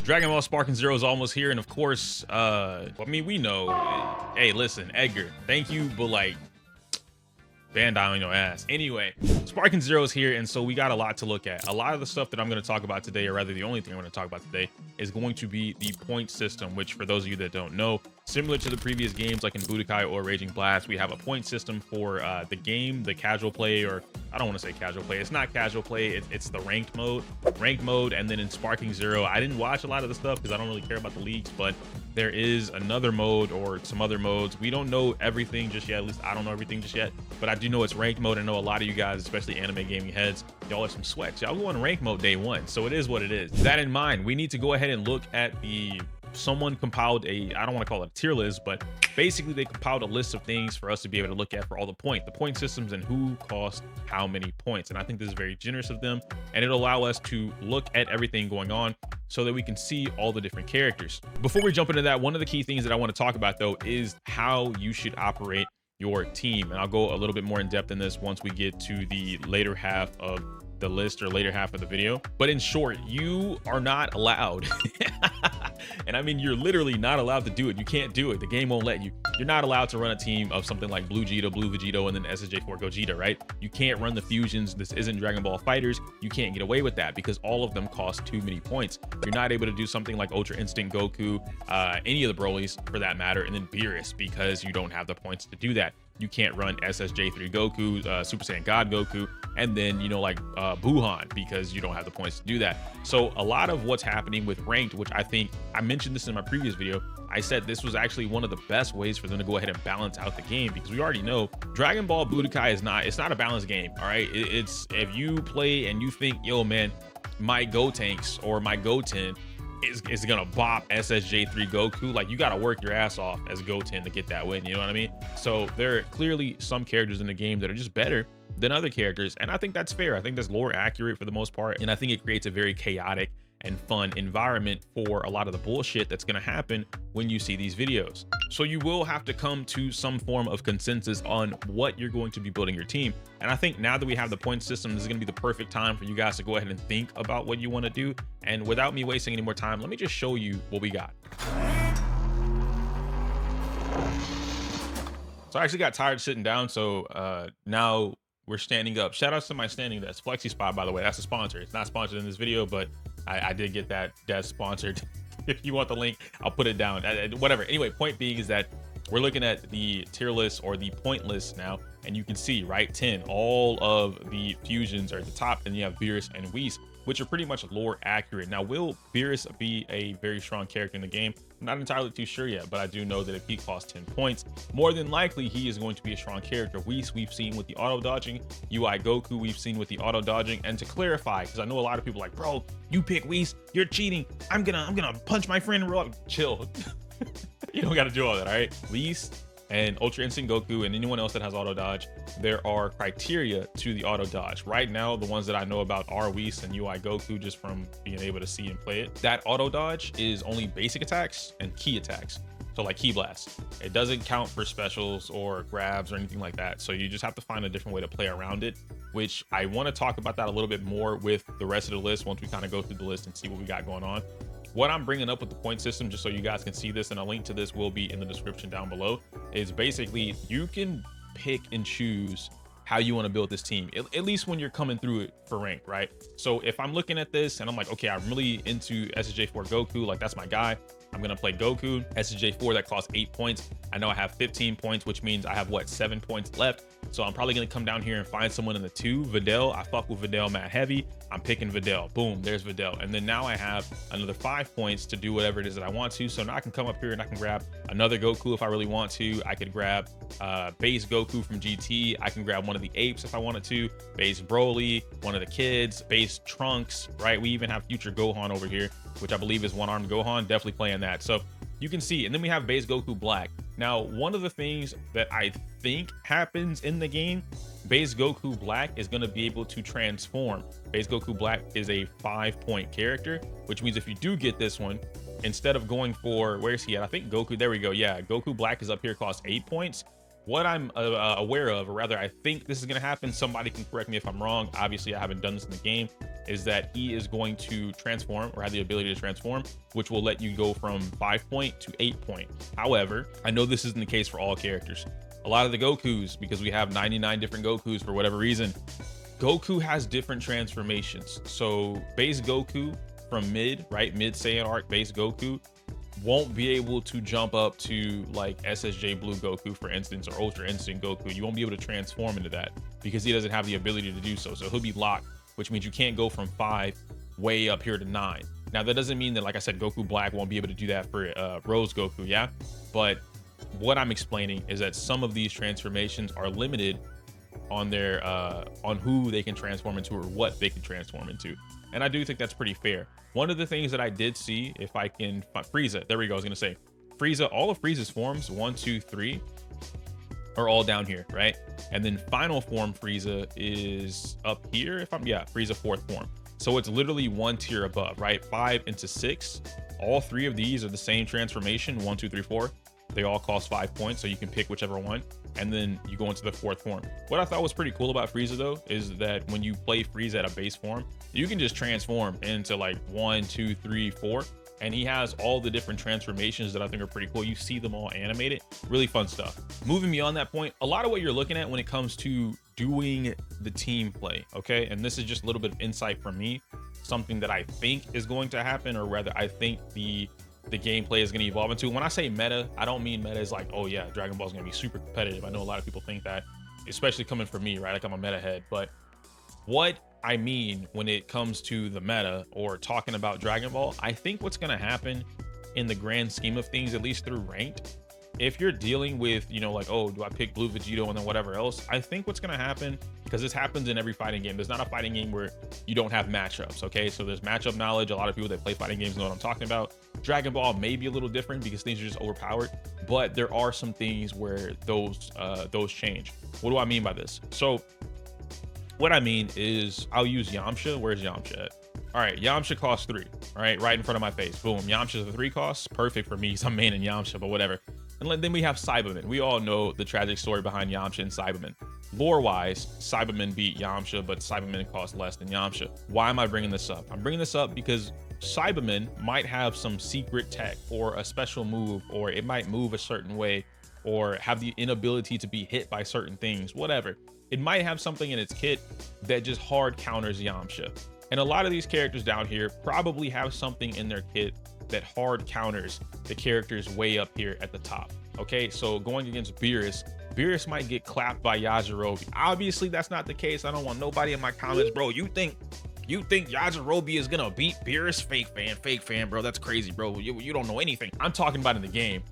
Dragon Ball Sparking Zero is almost here, and of course, I mean, we know. Hey, listen, Edgar, thank you, but like, Bandai on your ass. Anyway, Sparking Zero is here, and so we got a lot to look at. A lot of the stuff that I'm going to talk about today, or rather the only thing I'm going to talk about today, is going to be the point system, which for those of you that don't know, similar to the previous games like in Budokai or Raging Blast, we have a point system for the game, the casual play, or I don't want to say casual play. It's not casual play. It's the ranked mode, and then in Sparking Zero, I didn't watch a lot of the stuff because I don't really care about the leagues, but there is another mode or some other modes. We don't know everything just yet. At least I don't know everything just yet, but I do know it's ranked mode. I know a lot of you guys, especially anime gaming heads, y'all are some sweats. Y'all go on ranked mode day one, so it is what it is. That in mind, we need to go ahead and look at someone compiled I don't want to call it a tier list, but basically they compiled a list of things for us to be able to look at for all the point systems and who cost how many points. And I think this is very generous of them, and it'll allow us to look at everything going on so that we can see all the different characters. Before we jump into that, one of the key things that I want to talk about though is how you should operate your team. And I'll go a little bit more in depth in this once we get to the later half of the list or later half of the video. But in short, you are not allowed and I mean, you're literally not allowed to do it. You can't do it. The game won't let you. You're not allowed to run a team of something like Blue Vegito, and then SSJ4 Gogeta, right? You can't run the fusions. This isn't Dragon Ball Fighters. You can't get away with that because all of them cost too many points. You're not able to do something like Ultra Instinct Goku, any of the Brolys for that matter, and then Beerus because you don't have the points to do that. You can't run SSJ3 Goku, Super Saiyan God Goku, and then, you know, like Buhan because you don't have the points to do that. So a lot of what's happening with ranked, which I think I mentioned this in my previous video, I said this was actually one of the best ways for them to go ahead and balance out the game, because we already know Dragon Ball Budokai it's not a balanced game. All right, it's if you play and you think, yo man, my Gotenks or my Goten is gonna bop SSJ3 Goku, like you gotta work your ass off as Goten to get that win, you know what I mean? So there are clearly some characters in the game that are just better than other characters, and I think that's fair. I think that's lore accurate for the most part, and I think it creates a very chaotic and fun environment for a lot of the bullshit that's going to happen when you see these videos. So you will have to come to some form of consensus on what you're going to be building your team. And I think now that we have the point system, this is going to be the perfect time for you guys to go ahead and think about what you want to do. And without me wasting any more time, let me just show you what we got. So I actually got tired sitting down, so now we're standing up. Shout out to my standing desk, Flexi Spot, by the way. That's a sponsor. It's not sponsored in this video, but I did get that desk sponsored. If you want the link, I'll put it down. Whatever. Anyway, point being is that we're looking at the tier list or the point list now, and you can see, right, 10, all of the fusions are at the top, and you have Beerus and Whis, which are pretty much lore accurate. Now, will Beerus be a very strong character in the game? I'm not entirely too sure yet, but I do know that if he costs 10 points, more than likely he is going to be a strong character. Whis we've seen with the auto dodging, Iyokuu we've seen with the auto dodging, and to clarify, because I know a lot of people are like, bro, you pick Whis, you're cheating. I'm gonna punch my friend. Chill. You don't gotta do all that, all right? Whis and Ultra Instinct Goku and anyone else that has auto dodge, there are criteria to the auto dodge. Right now, the ones that I know about are Whis and Iyokuu, just from being able to see and play it. That auto dodge is only basic attacks and key attacks. So like key blast, it doesn't count for specials or grabs or anything like that. So you just have to find a different way to play around it, which I want to talk about that a little bit more with the rest of the list once we kind of go through the list and see what we got going on. What I'm bringing up with the point system, just so you guys can see this, and a link to this will be in the description down below, is basically you can pick and choose how you want to build this team, at least when you're coming through it for rank, right? So if I'm looking at this and I'm like, okay, I'm really into SSJ4 Goku, like that's my guy, I'm gonna play Goku. SSJ4 that costs 8 points. I know I have 15 points, which means I have what, 7 points left. So I'm probably gonna come down here and find someone in the 2. Videl, I fuck with Videl mad heavy. I'm picking Videl. Boom, there's Videl. And then now I have another 5 points to do whatever it is that I want to. So now I can come up here and I can grab another Goku if I really want to. I could grab base Goku from GT. I can grab one of the apes if I wanted to. Base Broly, one of the kids, base Trunks, right? We even have future Gohan over here, which I believe is one-armed Gohan. Definitely playing that. So you can see, and then we have base Goku Black. Now, one of the things that I think happens in the game, base Goku Black is going to be able to transform. Base Goku Black is a 5-point character, which means if you do get this one, instead of going for, where's he at? I think Goku, there we go. Yeah, Goku Black is up here, costs 8 points. what I'm aware of, or rather I think this is going to happen, somebody can correct me if I'm wrong, obviously I haven't done this in the game, is that he is going to transform, or have the ability to transform, which will let you go from 5-point to 8-point. However, I know this isn't the case for all characters. A lot of the Gokus, because we have 99 different Gokus for whatever reason, Goku has different transformations. So base Goku from mid, right? Mid Saiyan arc base Goku won't be able to jump up to like SSJ Blue Goku, for instance, or Ultra Instinct Goku. You won't be able to transform into that because he doesn't have the ability to do so. So he'll be locked, which means you can't go from 5 way up here to 9. Now that doesn't mean that, like I said, Goku Black won't be able to do that for Rose Goku, yeah? But what I'm explaining is that some of these transformations are limited on their on who they can transform into or what they can transform into, and I do think that's pretty fair. One of the things that I did see, if I can Frieza, there we go, I was gonna say Frieza, all of Frieza's forms 1, 2, 3 are all down here, right? And then final form Frieza is up here, if I'm Frieza 4th form. So it's literally 1 tier above, right? 5 into 6, all 3 of these are the same transformation, 1, 2, 3, 4. They all cost 5 points, so you can pick whichever one, and then you go into the 4th form. What I thought was pretty cool about Frieza, though, is that when you play Frieza at a base form, you can just transform into like 1, 2, 3, 4, and he has all the different transformations that I think are pretty cool. You see them all animated, really fun stuff. Moving beyond that point, a lot of what you're looking at when it comes to doing the team play, okay? And this is just a little bit of insight from me, something that I think is going to happen, or rather I think the gameplay is going to evolve into. When I say meta, I don't mean meta as like, oh yeah, Dragon Ball is going to be super competitive. I know a lot of people think that, especially coming from me, right? Like I'm a meta head. But what I mean when it comes to the meta or talking about Dragon Ball, I think what's going to happen in the grand scheme of things, at least through ranked, if you're dealing with, you know, like, oh, do I pick Blue Vegito and then whatever else? I think what's going to happen, because this happens in every fighting game. There's not a fighting game where you don't have matchups, okay? So there's matchup knowledge. A lot of people that play fighting games know what I'm talking about. Dragon Ball may be a little different because things are just overpowered, but there are some things where those change. What do I mean by this? So what I mean is, I'll use Yamcha. Where's Yamcha at? All right, Yamcha costs 3, all right, right in front of my face. Boom, Yamcha's a 3 cost. Perfect for me because I'm maining Yamcha, but whatever. And then we have Cyberman. We all know the tragic story behind Yamcha and Cyberman. Lore-wise, Cyberman beat Yamcha, but Cyberman costs less than Yamcha. Why am I bringing this up? I'm bringing this up because Cyberman might have some secret tech or a special move, or it might move a certain way, or have the inability to be hit by certain things, whatever. It might have something in its kit that just hard counters Yamcha. And a lot of these characters down here probably have something in their kit that hard counters the characters way up here at the top. Okay, so going against Beerus might get clapped by Yajirobe. Obviously, that's not the case. I don't want nobody in my comments, bro. You think Yajirobe is gonna beat Beerus? Fake fan, bro. That's crazy, bro. You don't know anything. I'm talking about in the game.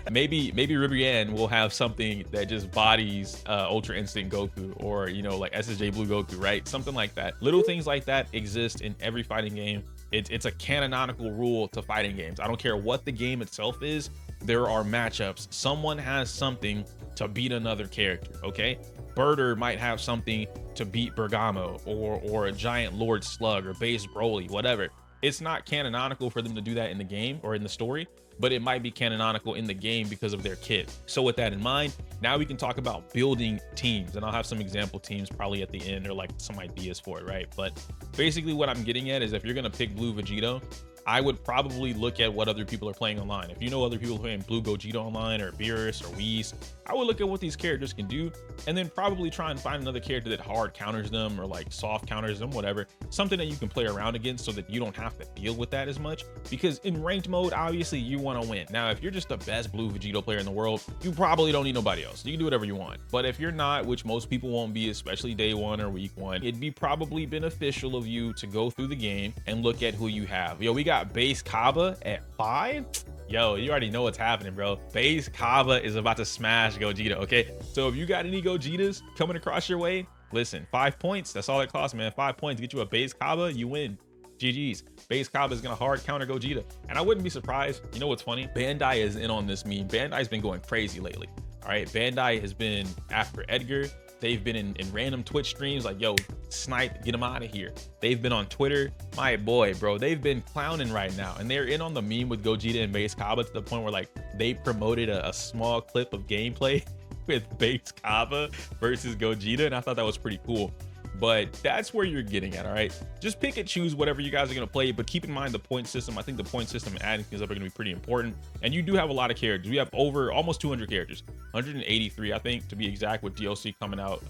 maybe Ribrianne will have something that just bodies Ultra Instinct Goku, or, you know, like SSJ Blue Goku, right? Something like that. Little things like that exist in every fighting game. It's a canonical rule to fighting games. I don't care what the game itself is. There are matchups. Someone has something to beat another character, okay? Birder might have something to beat Bergamo, or a giant Lord Slug, or base Broly, whatever. It's not canonical for them to do that in the game or in the story, but it might be canonical in the game because of their kit. So with that in mind, now we can talk about building teams, and I'll have some example teams probably at the end, or like some ideas for it, right? But basically what I'm getting at is, if you're gonna pick Blue Vegito, I would probably look at what other people are playing online. If you know other people playing Blue Gogeta online, or Beerus, or Whis, I would look at what these characters can do, and then probably try and find another character that hard counters them, or like soft counters them, whatever. Something that you can play around against so that you don't have to deal with that as much. Because in ranked mode, obviously you want to win. Now, if you're just the best Blue Vegito player in the world, you probably don't need nobody else. You can do whatever you want. But if you're not, which most people won't be, especially day 1 or week 1, it'd be probably beneficial of you to go through the game and look at who you have. Yo, we got base Kaba at 5. Yo, you already know what's happening, bro. Base Kaba is about to smash Gogeta, okay? So if you got any Gogetas coming across your way, listen, 5 points, that's all it costs, man. 5 points, get you a base Kaba, you win. GG's. Base Kaba is gonna hard counter Gogeta. And I wouldn't be surprised. You know what's funny? Bandai is in on this meme. Bandai's been going crazy lately. All right, Bandai has been after Edgar. They've been in random Twitch streams like, yo, Snipe, get him out of here. They've been on Twitter. My boy, bro, they've been clowning right now. And they're in on the meme with Gogeta and base Kaba to the point where like they promoted a small clip of gameplay with base Kava versus Gogeta, and I thought that was pretty cool. But that's where you're getting at, all right? Just pick and choose whatever you guys are going to play, but keep in mind the point system. I think the point system and adding things up are going to be pretty important. And you do have a lot of characters. We have over almost 200 characters, 183, I think, to be exact, with DLC coming out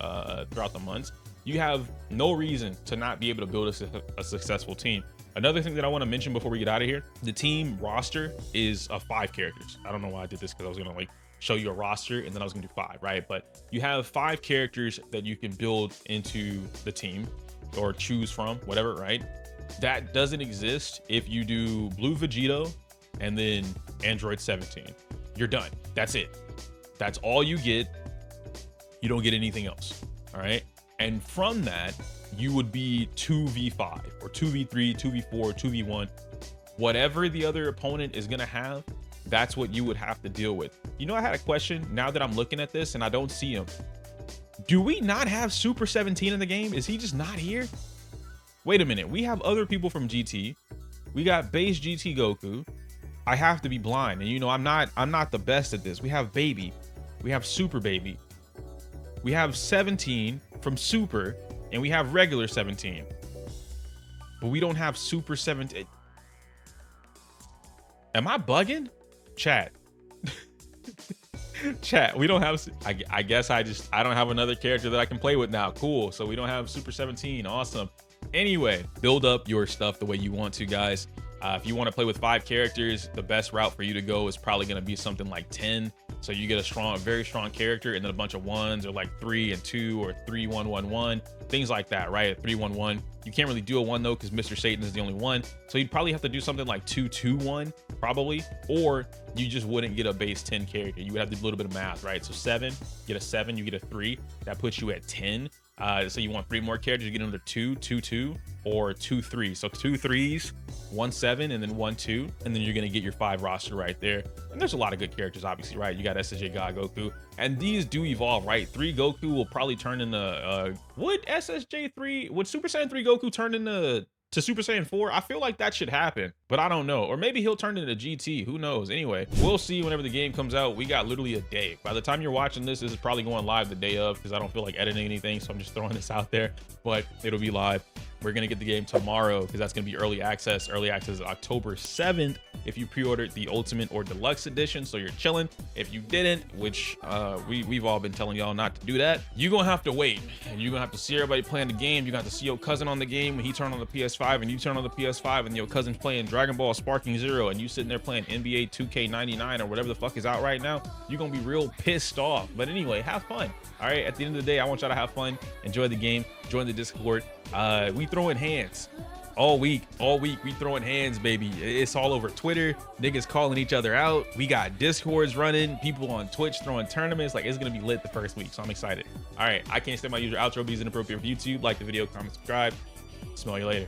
throughout the months. You have no reason to not be able to build a successful team. Another thing that I want to mention before we get out of here, the team roster is 5 characters. I don't know why I did this, because I was going to like show you a roster and then I was gonna do 5, right? But you have 5 characters that you can build into the team or choose from, whatever, right? That doesn't exist if you do Blue Vegito and then Android 17. You're done. That's it. That's all you get. You don't get anything else, all right? And from that, you would be 2v5 or 2v3, 2v4, 2v1, whatever the other opponent is gonna have. That's what you would have to deal with. You know, I had a question now that I'm looking at this and I don't see him. Do we not have Super 17 in the game? Is he just not here? Wait a minute. We have other people from GT. We got base GT Goku. I have to be blind. And you know, I'm not the best at this. We have Baby. We have Super Baby. We have 17 from Super, and we have regular 17. But we don't have Super 17. Am I bugging? Chat. Chat, we don't have, I guess I don't have another character that I can play with now. Cool. So we don't have Super 17. Awesome. Anyway, build up your stuff the way you want to, guys. If you want to play with 5 characters, the best route for you to go is probably going to be something like 10. So you get a very strong character and then a bunch of 1s, or like 3 and 2 or 3 1 1 1, things like that, right? 3 1 1. You can't really do a 1 though, because Mr. Satan is the only one. So you'd probably have to do something like 2 2 1, probably, or you just wouldn't get a base 10 character. You would have to do a little bit of math, right? So 7, get a 7, you get a 3, that puts you at 10. So you want 3 more characters, you get another 2 2 2 or 2 3. So 2 3s, 1 7, and then 1 2, and then you're gonna get your 5 roster right there. And there's a lot of good characters, obviously, right? You got SSJ God Goku, and these do evolve, right? 3 Goku will probably turn into would Super Saiyan 3 Goku turn into Super Saiyan 4? I feel like that should happen, but I don't know. Or maybe he'll turn into GT, who knows? Anyway, we'll see whenever the game comes out. We got literally a day. By the time you're watching this is probably going live the day of, because I don't feel like editing anything, so I'm just throwing this out there, but it'll be live. We're gonna get the game tomorrow, because that's gonna be early access. Early access is October 7th if you pre-ordered the Ultimate or Deluxe Edition, so you're chilling. If you didn't, which we've all been telling y'all not to do that, you're gonna have to wait, and you're gonna have to see everybody playing the game. You're gonna have to see your cousin on the game when he turned on the PS5, and you turn on the PS5, and your cousin's playing Dragonball Sparking Zero, and you sitting there playing NBA 2K99 or whatever the fuck is out right now. You're gonna be real pissed off. But anyway, have fun. All right, at the end of the day, I want y'all to have fun, enjoy the game, join the Discord. We throwing hands all week. We throwing hands, baby. It's all over Twitter. Niggas calling each other out. We got Discords running, people on Twitch throwing tournaments. Like, it's gonna be lit the first week, so I'm excited. All right, I can't stand my usual outro, but it's inappropriate for YouTube. Like the video, comment, subscribe. Smell you later.